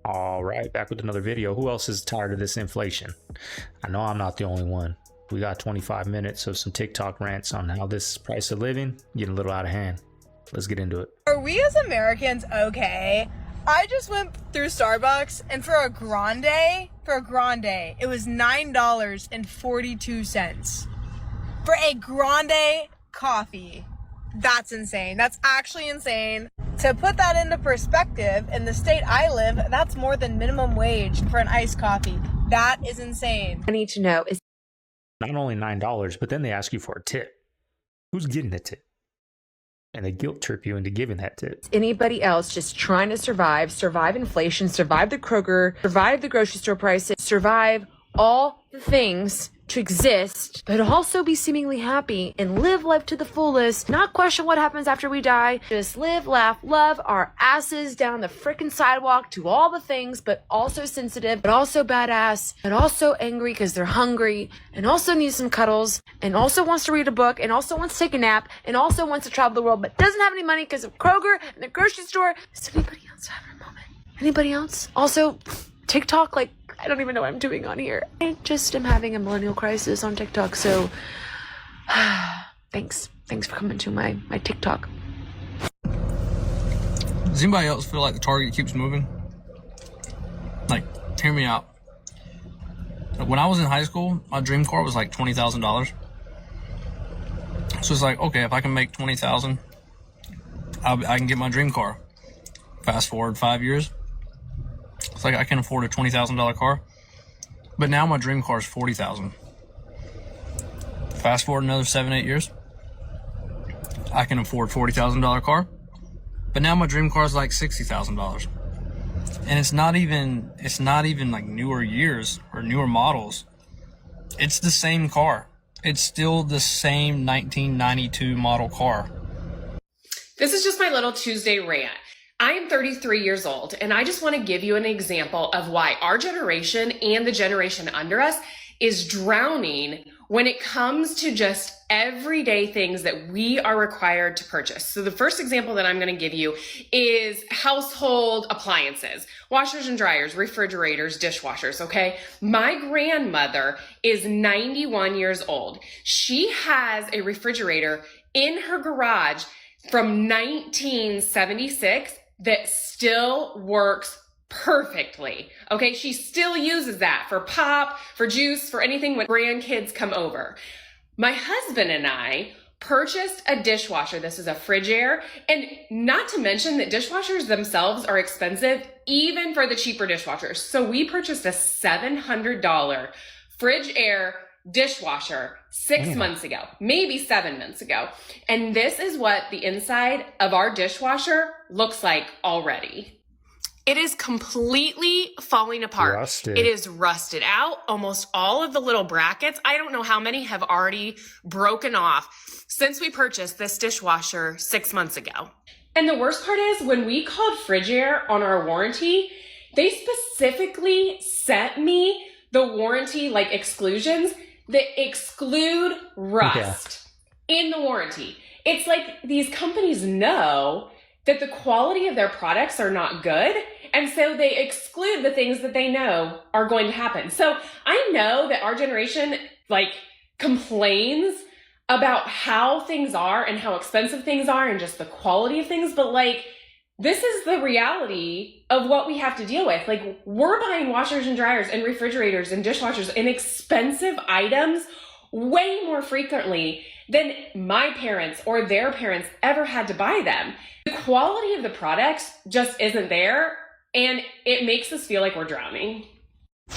All right, back with another video. Who else is tired of this inflation? I know I'm not the only one. We got 25 minutes of some TikTok rants on how this price of living getting a little out of hand. Let's get into it. Are we as Americans okay? I just went through Starbucks and for a grande, it was $9.42 for a grande coffee. That's insane. That's actually insane. To put that into perspective, in the state I live, that's more than minimum wage for an iced coffee. That is insane. I need to know is Not only $9, but then they ask you for a tip. Who's getting the tip? And they guilt trip you into giving that tip. anybody else just trying to survive inflation, survive the Kroger, survive the grocery store prices, survive all the things to exist, but also be seemingly happy and live life to the fullest, not question what happens after we die, just live, laugh, love our asses down the frickin' sidewalk to all the things, but also sensitive, but also badass, but also angry because they're hungry, and also needs some cuddles, and also wants to read a book, and also wants to take a nap, and also wants to travel the world, but doesn't have any money because of Kroger and the grocery store. Does anybody else have a moment? Anybody else? Also, TikTok, like, I don't even know what I'm doing on here. I just am having a millennial crisis on TikTok, so thanks for coming to my TikTok. Does anybody else feel like the target keeps moving? Like, hear me out. When I was in high school, my dream car was like $20,000. So it's like, okay, if I can make $20,000, I can get my dream car. Fast forward 5 years. It's like I can afford a $20,000 car, but now my dream car is $40,000. Fast forward another 7-8 years, I can afford $40,000 car, but now my dream car is like $60,000. And it's not even like newer years or newer models. It's the same car. It's still the same 1992 model car. This is just my little Tuesday rant. I am 33 years old, and I just want to give you an example of why our generation and the generation under us is drowning when it comes to just everyday things that we are required to purchase. So the first example that I'm going to give you is household appliances, washers and dryers, refrigerators, dishwashers, okay? My grandmother is 91 years old. She has a refrigerator in her garage from 1976 that still works perfectly. Okay, she still uses that for pop, for juice, for anything when grandkids come over. My husband and I purchased a dishwasher. This is a Frigidaire, and not to mention that dishwashers themselves are expensive, even for the cheaper dishwashers. So we purchased a $700 Frigidaire dishwasher 6 months ago, maybe 7 months ago. And this is what the inside of our dishwasher looks like already. It is completely falling apart. Rusted. It is rusted out. Almost all of the little brackets, I don't know how many have already broken off since we purchased this dishwasher 6 months ago. And the worst part is when we called Frigidaire on our warranty, they specifically sent me the warranty like exclusions that exclude rust in the warranty. It's like these companies know that the quality of their products are not good, and so they exclude the things that they know are going to happen. So I know that our generation like complains about how things are and how expensive things are and just the quality of things, but like this is the reality of what we have to deal with. Like, we're buying washers and dryers and refrigerators and dishwashers and expensive items way more frequently than my parents or their parents ever had to buy them. The quality of the products just isn't there, and it makes us feel like we're drowning.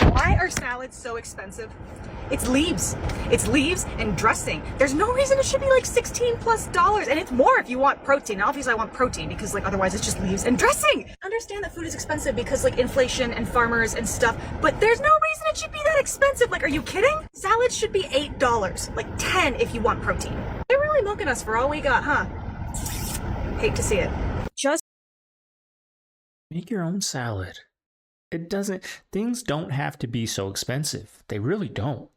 Why are salads so expensive? It's leaves. It's leaves and dressing. There's no reason it should be like $16+, and it's more if you want protein. Obviously I want protein because like otherwise it's just leaves and dressing. Understand that food is expensive because like inflation and farmers and stuff, but there's no reason it should be that expensive. Like, are you kidding? Salads should be $8, like 10 if you want protein. They're really milking us for all we got, huh? Hate to see it. Just Make your own salad. Things don't have to be so expensive. They really don't.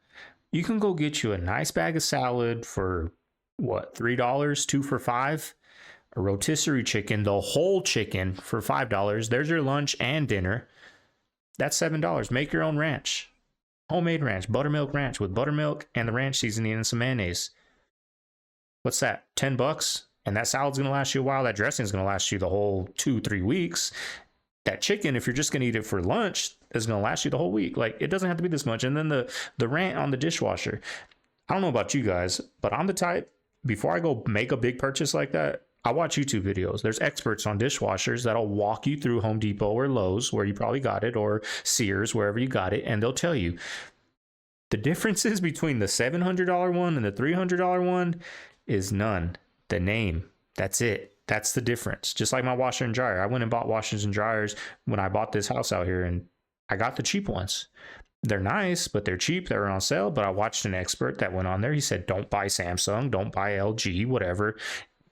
You can go get you a nice bag of salad for what, $3, 2 for $5? A rotisserie chicken, the whole chicken for $5. There's your lunch and dinner. That's $7. Make your own ranch. Homemade ranch, buttermilk ranch with buttermilk and the ranch seasoning and some mayonnaise. What's that? $10? And that salad's gonna last you a while. That dressing's gonna last you the whole 2-3 weeks. That chicken, if you're just gonna eat it for lunch, is gonna last you the whole week. Like, it doesn't have to be this much. And then the rant on the dishwasher. I don't know about you guys, but I'm the type, before I go make a big purchase like that, I watch YouTube videos. There's experts on dishwashers that'll walk you through Home Depot or Lowe's, where you probably got it, or Sears, wherever you got it, and they'll tell you the differences between the $700 one and the $300 one is none. The name, that's it. That's the difference. Just like my washer and dryer. I went and bought washers and dryers when I bought this house out here, and I got the cheap ones. They're nice, but they're cheap. They're on sale. But I watched an expert that went on there. He said, don't buy Samsung, don't buy LG, whatever.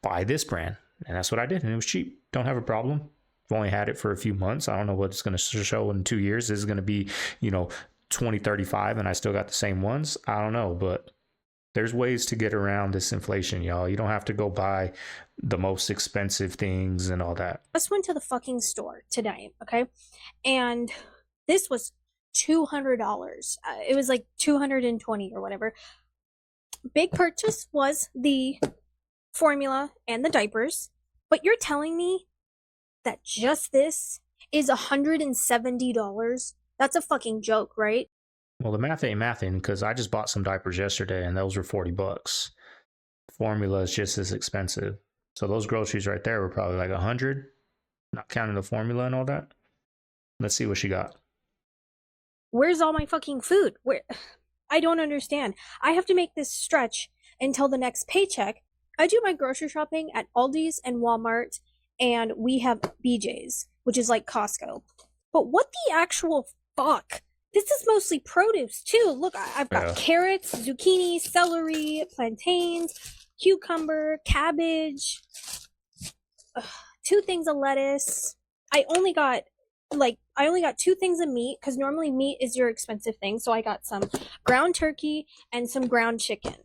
Buy this brand. And that's what I did. And it was cheap. Don't have a problem. I've only had it for a few months. I don't know what it's going to show in 2 years. This is going to be, 2035 and I still got the same ones. I don't know, but there's ways to get around this inflation, y'all. You don't have to go buy the most expensive things and all that. I just went to the fucking store today, okay? And this was $200. It was like $220 or whatever. Big purchase was the formula and the diapers, but you're telling me that just this is $170? That's a fucking joke, right? Well, the math ain't mathing, because I just bought some diapers yesterday and those were $40. Formula is just as expensive. So those groceries right there were probably like $100, not counting the formula and all that. Let's see what she got. Where's all my fucking food? Where? I don't understand. I have to make this stretch until the next paycheck. I do my grocery shopping at Aldi's and Walmart, and we have BJ's, which is like Costco. But what the actual fuck? This is mostly produce too. Look, I've got carrots, zucchini, celery, plantains, cucumber, cabbage, 2 things of lettuce. I only got 2 things of meat, because normally meat is your expensive thing. So I got some ground turkey and some ground chicken.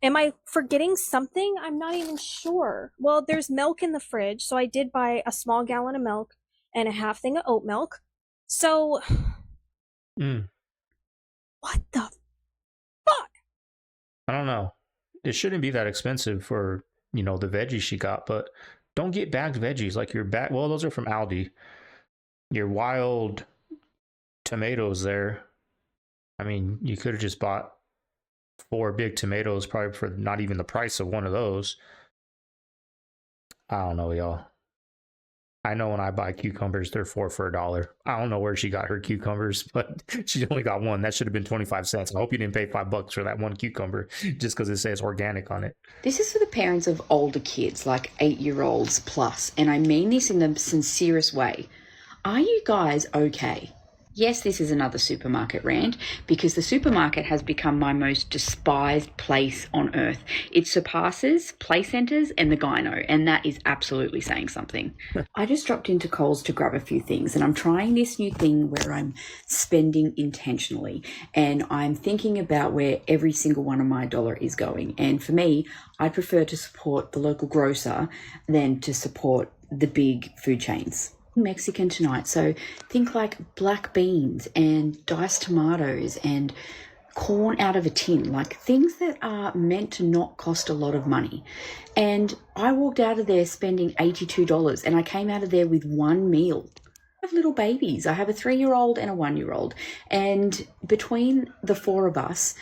Am I forgetting something? I'm not even sure. Well, there's milk in the fridge, so I did buy a small gallon of milk and a half thing of oat milk. So what the fuck? I don't know. It shouldn't be that expensive for, the veggies she got, but don't get bagged veggies like your well, those are from Aldi. Your wild tomatoes there. I mean, you could have just bought 4 big tomatoes, probably for not even the price of one of those. I don't know, y'all. I know when I buy cucumbers, they're 4 for $1. I don't know where she got her cucumbers, but she only got one. That should have been 25 cents. I hope you didn't pay $5 for that one cucumber just because it says organic on it. This is for the parents of older kids, like 8-year-olds plus, and I mean this in the sincerest way. Are you guys okay? Yes, this is another supermarket rant, because the supermarket has become my most despised place on earth. It surpasses play centres and the gyno, and that is absolutely saying something. I just dropped into Coles to grab a few things, and I'm trying this new thing where I'm spending intentionally, and I'm thinking about where every single one of my dollar is going. And for me, I prefer to support the local grocer than to support the big food chains. Mexican tonight, so think like black beans and diced tomatoes and corn out of a tin, like things that are meant to not cost a lot of money. And I walked out of there spending $82, and I came out of there with 1 meal. I have little babies. I have a 3-year-old and a 1-year-old, and between the 4 of us,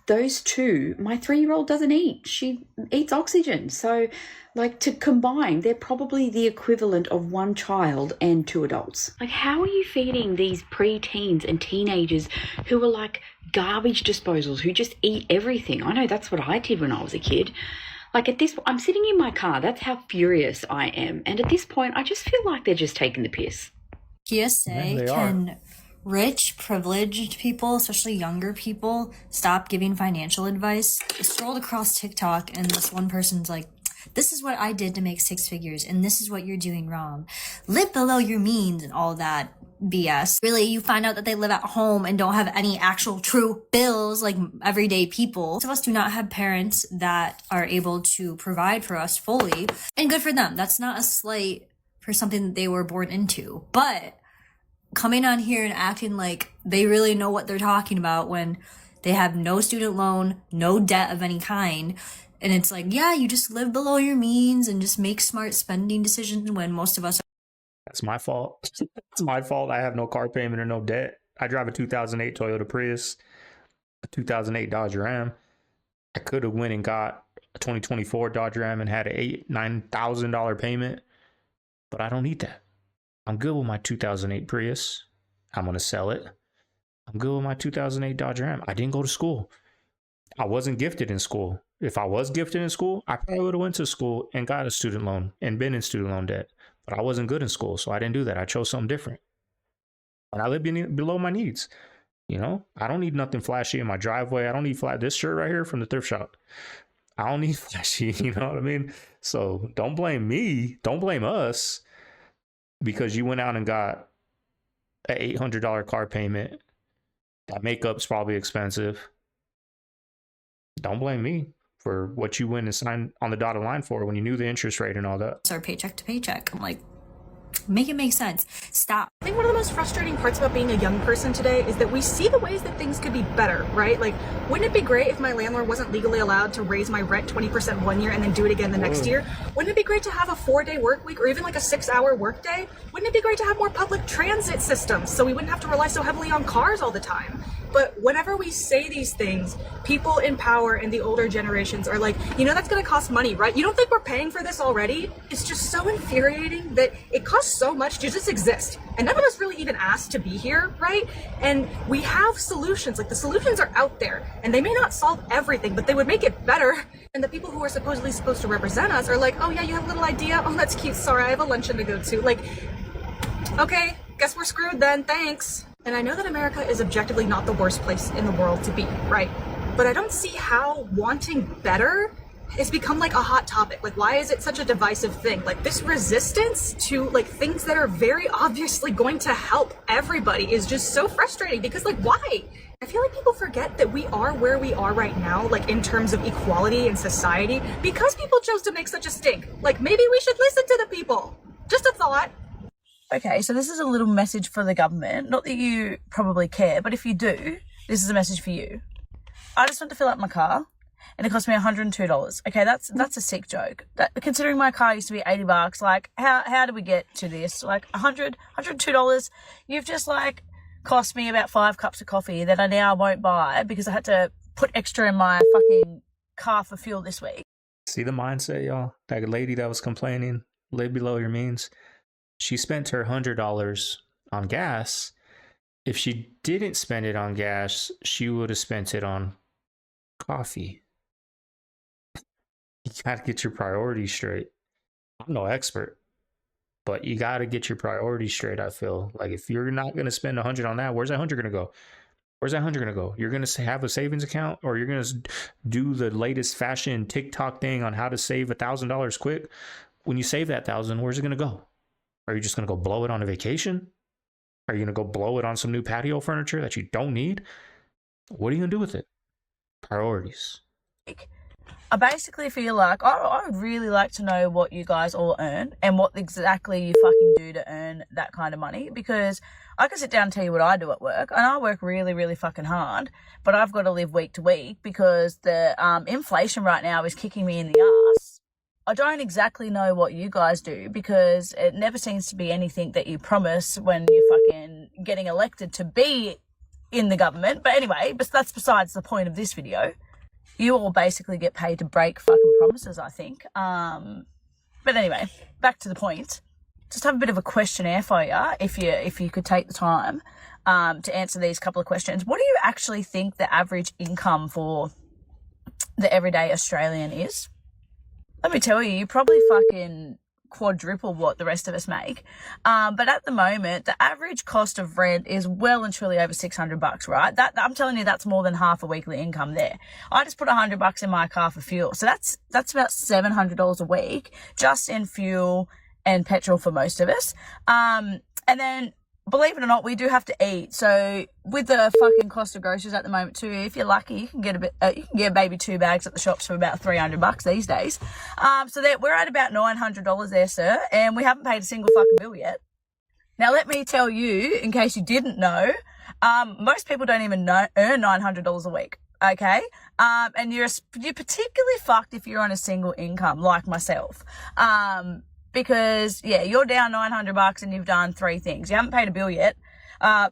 those 2, my 3-year-old doesn't eat. She eats oxygen. So to combine, they're probably the equivalent of 1 child and 2 adults. How are you feeding these pre-teens and teenagers who are like garbage disposals, who just eat everything? I know that's what I did when I was a kid. At this, I'm sitting in my car. That's how furious I am. And at this point, I just feel like they're just taking the piss. PSA, can rich, privileged people, especially younger people, stop giving financial advice? I scrolled across TikTok and this one person's like, this is what I did to make 6 figures, and this is what you're doing wrong. Live below your means and all that BS. Really, you find out that they live at home and don't have any actual true bills like everyday people. Most of us do not have parents that are able to provide for us fully, and good for them. That's not a slight for something that they were born into. But coming on here and acting like they really know what they're talking about when they have no student loan, no debt of any kind. And it's like, yeah, you just live below your means and just make smart spending decisions when most of us are. That's my fault. It's my fault. I have no car payment or no debt. I drive a 2008 Toyota Prius, a 2008 Dodge Ram. I could have went and got a 2024 Dodge Ram and had a $9,000 payment, but I don't need that. I'm good with my 2008 Prius. I'm going to sell it. I'm good with my 2008 Dodge Ram. I didn't go to school. I wasn't gifted in school. If I was gifted in school, I probably would have went to school and got a student loan and been in student loan debt. But I wasn't good in school, so I didn't do that. I chose something different. And I live below my needs. You know, I don't need nothing flashy in my driveway. I don't need this shirt right here from the thrift shop. I don't need flashy, you know what I mean? So don't blame me. Don't blame us because you went out and got an $800 car payment. That makeup's probably expensive. Don't blame me for what you went and signed on the dotted line for when you knew the interest rate and all that. It's our paycheck to paycheck. I'm like, make it make sense. Stop. I think one of the most frustrating parts about being a young person today is that we see the ways that things could be better, right? Like, wouldn't it be great if my landlord wasn't legally allowed to raise my rent 20% one year and then do it again the next year? Wouldn't it be great to have a 4-day work week or even like a 6-hour work day? Wouldn't it be great to have more public transit systems so we wouldn't have to rely so heavily on cars all the time? But whenever we say these things, people in power and the older generations are like, you know, that's going to cost money, right? You don't think we're paying for this already? It's just so infuriating that it costs so much to just exist. And none of us really even asked to be here, right? And we have solutions, like the solutions are out there and they may not solve everything, but they would make it better. And the people who are supposedly supposed to represent us are like, oh yeah, you have a little idea? Oh, that's cute. Sorry, I have a luncheon to go to. Like, okay, guess we're screwed then. Thanks. And I know that America is objectively not the worst place in the world to be, right? But I don't see how wanting better has become like a hot topic. Like, why is it such a divisive thing? Like, this resistance to like things that are very obviously going to help everybody is just so frustrating because like, why? I feel like people forget that we are where we are right now, like in terms of equality in society, because people chose to make such a stink. Like, maybe we should listen to the people. Just a thought. Okay, so this is a little message for the government. Not that you probably care, but if you do, this is a message for you. I just went to fill up my car, and it cost me $102. Okay, that's a sick joke. Considering my car used to be $80, like how did we get to this? Like $102. You've just like cost me about 5 cups of coffee that I now won't buy because I had to put extra in my fucking car for fuel this week. See the mindset, y'all? That lady that was complaining, live below your means. She spent her $100 on gas. If she didn't spend it on gas, she would have spent it on coffee. You got to get your priorities straight. I'm no expert, but you got to get your priorities straight, I feel. Like, if you're not going to spend 100 on that, where's that 100 going to go? Where's that 100 going to go? You're going to have a savings account, or you're going to do the latest fashion TikTok thing on how to save $1,000 quick? When you save that 1,000, where's it going to go? Are you just going to go blow it on a vacation? Are you going to go blow it on some new patio furniture that you don't need? What are you going to do with it? Priorities. I basically feel like I would really like to know what you guys all earn and what exactly you fucking do to earn that kind of money, because I can sit down and tell you what I do at work, and I work really, really fucking hard, but I've got to live week to week because the inflation right now is kicking me in the ass. I don't exactly know what you guys do because it never seems to be anything that you promise when you're fucking getting elected to be in the government. But anyway, but that's besides the point of this video. You all basically get paid to break fucking promises, I think. But anyway, back to the point. Just have a bit of a questionnaire for you, if you could take the time to answer these couple of questions. What do you actually think the average income for the everyday Australian is? Let me tell you, you probably fucking quadruple what the rest of us make. But at the moment, the average cost of rent is well and truly over $600, right? That I'm telling you, that's more than half a weekly income there. I just put $100 in my car for fuel. So that's about $700 a week just in fuel and petrol for most of us. And then, believe it or not, we do have to eat. So with the fucking cost of groceries at the moment too, if you're lucky, you can get maybe 2 bags at the shops for about $300 these days. So we're at about $900 there, sir, and we haven't paid a single fucking bill yet. Now, let me tell you, in case you didn't know, most people don't even earn $900 a week, okay? And you're particularly fucked if you're on a single income like myself. Because, yeah, you're down $900 and you've done 3 things. You haven't paid a bill yet.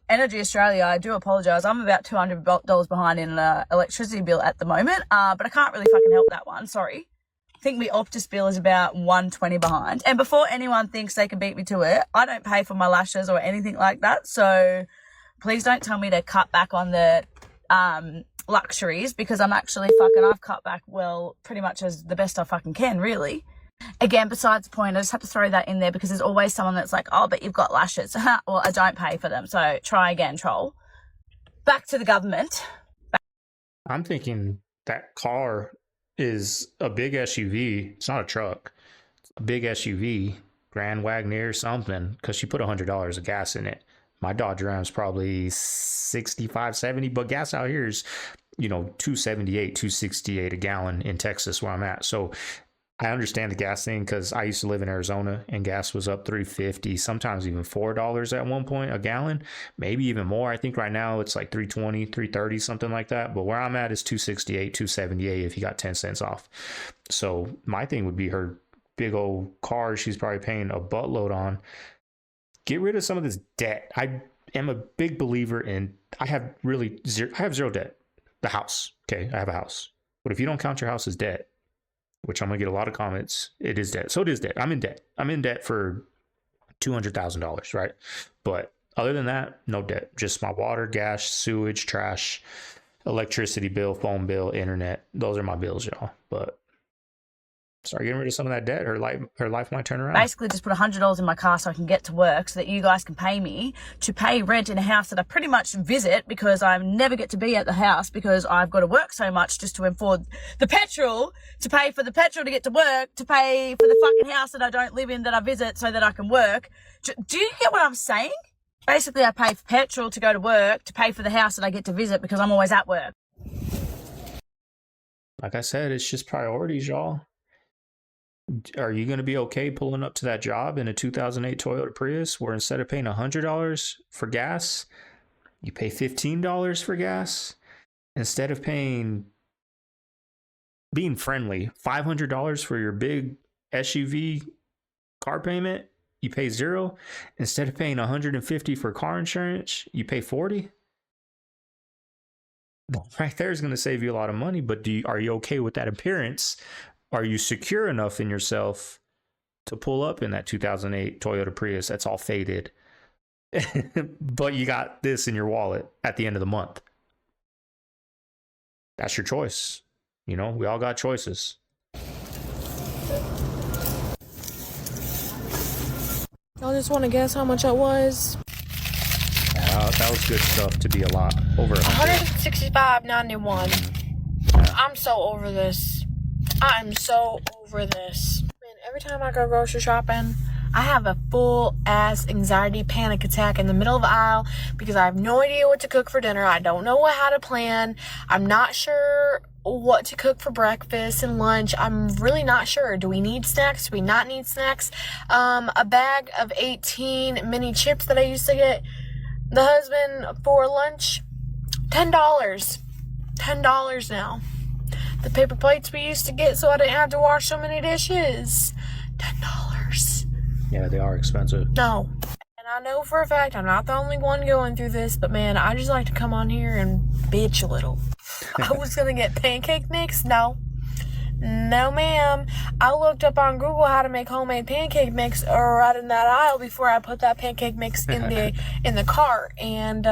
Energy Australia, I do apologise. I'm about $200 behind in an electricity bill at the moment, but I can't really fucking help that one, sorry. I think my Optus bill is about $120 behind. And before anyone thinks they can beat me to it, I don't pay for my lashes or anything like that. So please don't tell me to cut back on the luxuries, because I've cut back, well, pretty much as the best I fucking can, really. Again, besides the point, I just have to throw that in there because there's always someone that's like, oh, but you've got lashes. Well, I don't pay for them. So try again, troll. Back to the government. I'm thinking that car is a big SUV. It's not a truck. It's a big SUV, Grand Wagoneer, something, because she put $100 of gas in it. My Dodge Ram's probably 65, 70, but gas out here is, $2.78, $2.68 a gallon in Texas where I'm at. So I understand the gas thing because I used to live in Arizona and gas was up $3.50, sometimes even $4 at one point a gallon, maybe even more. I think right now it's like $3.20, $3.30, something like that. But where I'm at is $2.68, $2.78 if you got 10 cents off. So my thing would be her big old car she's probably paying a buttload on. Get rid of some of this debt. I am a big believer in, I have zero debt. The house, okay, I have a house. But if you don't count your house as debt, which I'm going to get a lot of comments, it is debt. So it is debt. I'm in debt. I'm in debt for $200,000, right? But other than that, no debt. Just my water, gas, sewage, trash, electricity bill, phone bill, internet. Those are my bills, y'all. But start getting rid of some of that debt. Her life might turn around. Basically, just put $100 in my car so I can get to work so that you guys can pay me to pay rent in a house that I pretty much visit because I never get to be at the house because I've got to work so much just to afford the petrol, to pay for the petrol to get to work, to pay for the fucking house that I don't live in that I visit so that I can work. Do you get what I'm saying? Basically, I pay for petrol to go to work, to pay for the house that I get to visit because I'm always at work. Like I said, it's just priorities, y'all. Are you going to be okay pulling up to that job in a 2008 Toyota Prius where instead of paying $100 for gas, you pay $15 for gas? Instead of being friendly, $500 for your big SUV car payment, you pay $0. Instead of paying $150 for car insurance, you pay $40. Right there is going to save you a lot of money, but are you okay with that appearance? Are you secure enough in yourself to pull up in that 2008 Toyota Prius that's all faded, but you got this in your wallet at the end of the month? That's your choice. We all got choices. Y'all just want to guess how much it was? That was good stuff to be a lot over $165.91. I'm so over this. I'm so over this. Man, every time I go grocery shopping, I have a full ass anxiety panic attack in the middle of the aisle because I have no idea what to cook for dinner. I don't know how to plan. I'm not sure what to cook for breakfast and lunch. I'm really not sure. Do we need snacks? Do we not need snacks? A bag of 18 mini chips that I used to get the husband for lunch, $10. $10 now. The paper plates we used to get so I didn't have to wash so many dishes, $10. Yeah, they are expensive. No. And I know for a fact I'm not the only one going through this, but man, I just like to come on here and bitch a little. I was going to get pancake mix. No, ma'am. I looked up on Google how to make homemade pancake mix right in that aisle before I put that pancake mix in the cart. And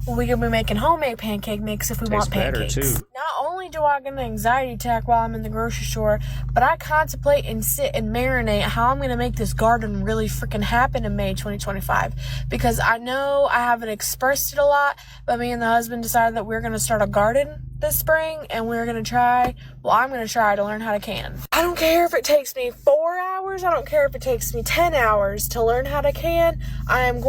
we're going to be making homemade pancake mix if we want pancakes. Better too. Not only do I get an anxiety attack while I'm in the grocery store, but I contemplate and sit and marinate how I'm going to make this garden really freaking happen in May 2025. Because I know I haven't expressed it a lot, but me and the husband decided that we're going to start a garden this spring, and I'm going to try to learn how to can. I don't care if it takes me 4 hours. I don't care if it takes me 10 hours to learn how to can. I am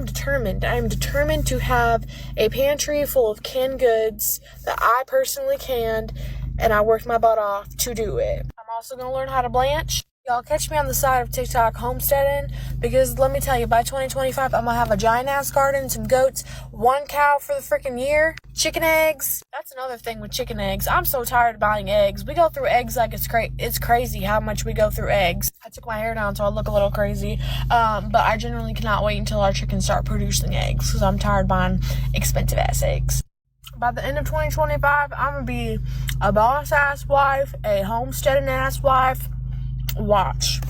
determined. I am determined to have a pantry full of canned goods that I personally canned, and I worked my butt off to do it. I'm also going to learn how to blanch. Y'all catch me on the side of TikTok homesteading, because let me tell you, by 2025, I'm gonna have a giant ass garden, some goats, 1 cow for the freaking year, chicken eggs. That's another thing with chicken eggs. I'm so tired of buying eggs. We go through eggs like it's crazy how much we go through eggs. I took my hair down so I look a little crazy, but I generally cannot wait until our chickens start producing eggs, because I'm tired of buying expensive ass eggs. By the end of 2025, I'm gonna be a boss ass wife, a homesteading ass wife. Watch.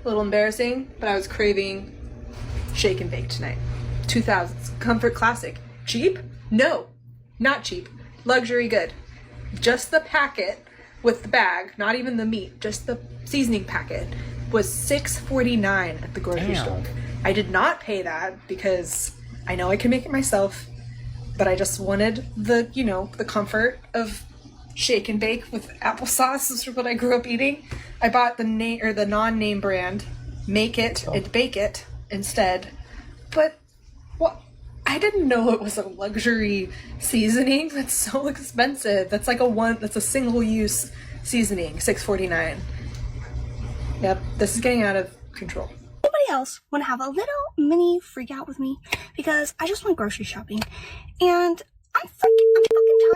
A little embarrassing, but I was craving shake and bake tonight. 2000s comfort classic. Cheap? No, not cheap. Luxury good. Just the packet with the bag, not even the meat, just the seasoning packet, was $6.49 at the grocery store. I did not pay that because I know I can make it myself, but I just wanted the, you know, the comfort of shake and bake with applesauce. This is what I grew up eating. I bought the non-name brand Make It and Bake It instead. But what? I didn't know it was a luxury seasoning. That's so expensive. That's like that's a single use seasoning, $6.49. Yep, this is getting out of control. Anybody else want to have a little mini freak out with me? Because I just went grocery shopping and I'm fucking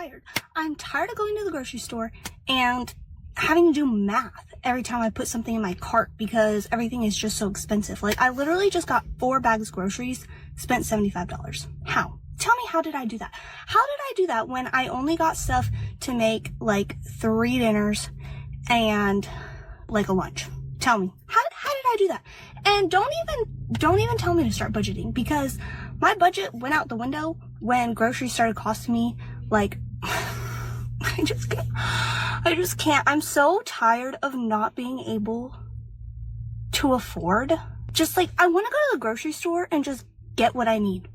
tired. I'm tired of going to the grocery store and having to do math every time I put something in my cart because everything is just so expensive. Like, I literally just got 4 bags of groceries, spent $75. How? Tell me, how did I do that? How did I do that when I only got stuff to make like 3 dinners and like a lunch? Tell me, how did I do that? And don't even tell me to start budgeting, because my budget went out the window when groceries started costing me like I just can't. I'm so tired of not being able to afford. Just like, I want to go to the grocery store and just get what I need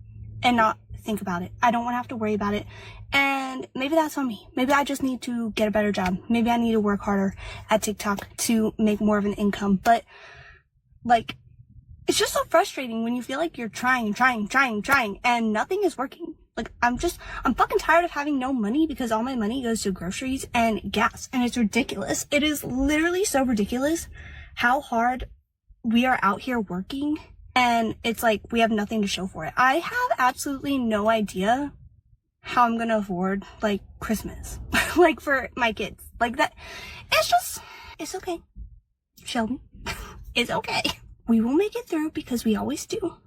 and not think about it. I don't want to have to worry about it. And maybe that's on me. Maybe I just need to get a better job. Maybe I need to work harder at TikTok to make more of an income. But like, it's just so frustrating when you feel like you're trying and nothing is working. Like, I'm fucking tired of having no money because all my money goes to groceries and gas, and it's ridiculous. It is literally so ridiculous how hard we are out here working, and it's like we have nothing to show for it. I have absolutely no idea how I'm gonna afford like Christmas, like for my kids, like that. It's okay, Shelby. It's okay. We will make it through because we always do.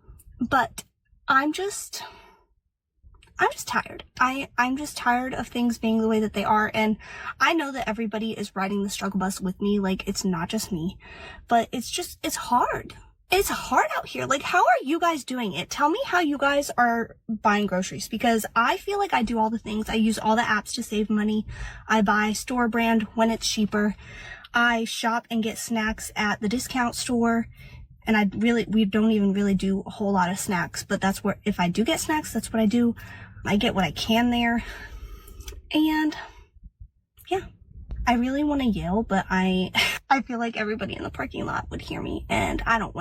But I'm just tired. I'm just tired of things being the way that they are. And I know that everybody is riding the struggle bus with me. Like, it's not just me, but it's hard. It's hard out here. Like, how are you guys doing it? Tell me how you guys are buying groceries, because I feel like I do all the things. I use all the apps to save money. I buy store brand when it's cheaper. I shop and get snacks at the discount store. And we don't even really do a whole lot of snacks, but that's where, if I do get snacks, that's what I do. I get what I can there. And yeah, I really want to yell, but I feel like everybody in the parking lot would hear me, and I don't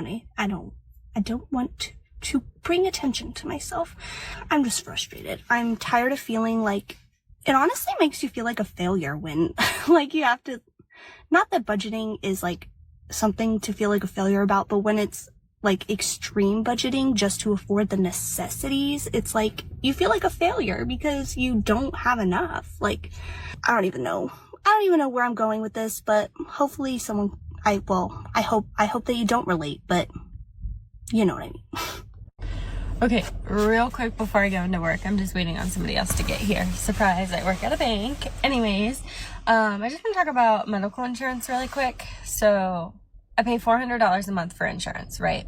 want to bring attention to myself. I'm just frustrated. I'm tired of feeling like, it honestly makes you feel like a failure when like you have to, not that budgeting is like something to feel like a failure about, but when it's like extreme budgeting just to afford the necessities, it's like you feel like a failure because you don't have enough. Like, I don't even know where I'm going with this, but hopefully I hope that you don't relate, but you know what I mean. Okay, real quick before I go into work, I'm just waiting on somebody else to get here. Surprise, I work at a bank. Anyways, I just want to talk about medical insurance really quick. So I pay $400 a month for insurance, right?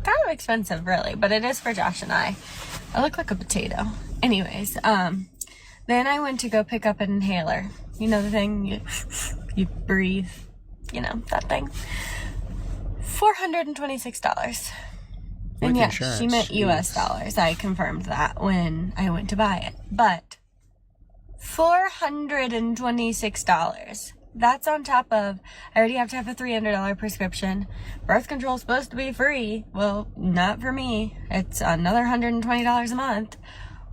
Kind of expensive, really, but it is for Josh and I. I look like a potato. Anyways, then I went to go pick up an inhaler. You know the thing, you breathe, you know, that thing. $426. And yeah, she meant US dollars. I confirmed that when I went to buy it. But $426. That's on top of, I already have to have a $300 prescription. Birth control is supposed to be free. Well, not for me. It's another $120 a month.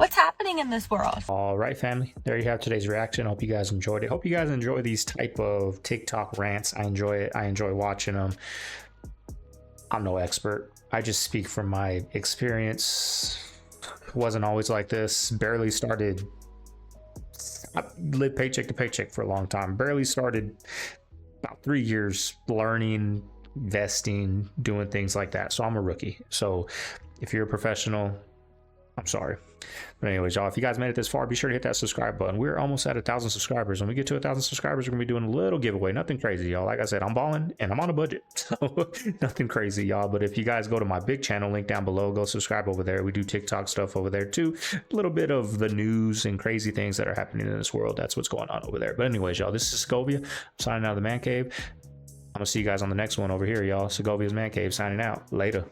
What's happening in this world? All right, family, there you have today's reaction. Hope you guys enjoyed it. Hope you guys enjoy these type of TikTok rants. I enjoy it. I enjoy watching them. I'm no expert. I just speak from my experience. It wasn't always like this. Barely started. I lived paycheck to paycheck for a long time. Barely started about 3 years learning, investing, doing things like that. So I'm a rookie. So if you're a professional, I'm sorry. But anyways, y'all, if you guys made it this far, be sure to hit that subscribe button. We're almost at 1,000 subscribers. When we get to 1,000 subscribers, we're gonna be doing a little giveaway. Nothing crazy, y'all. Like I said, I'm balling and I'm on a budget, so nothing crazy, y'all. But if you guys go to my big channel, link down below, go subscribe over there. We do TikTok stuff over there too. A little bit of the news and crazy things that are happening in this world. That's what's going on over there. But anyways, y'all, this is Segovia. I'm signing out of the Man Cave. I'm gonna see you guys on the next one over here, y'all. Segovia's Man Cave signing out. Later.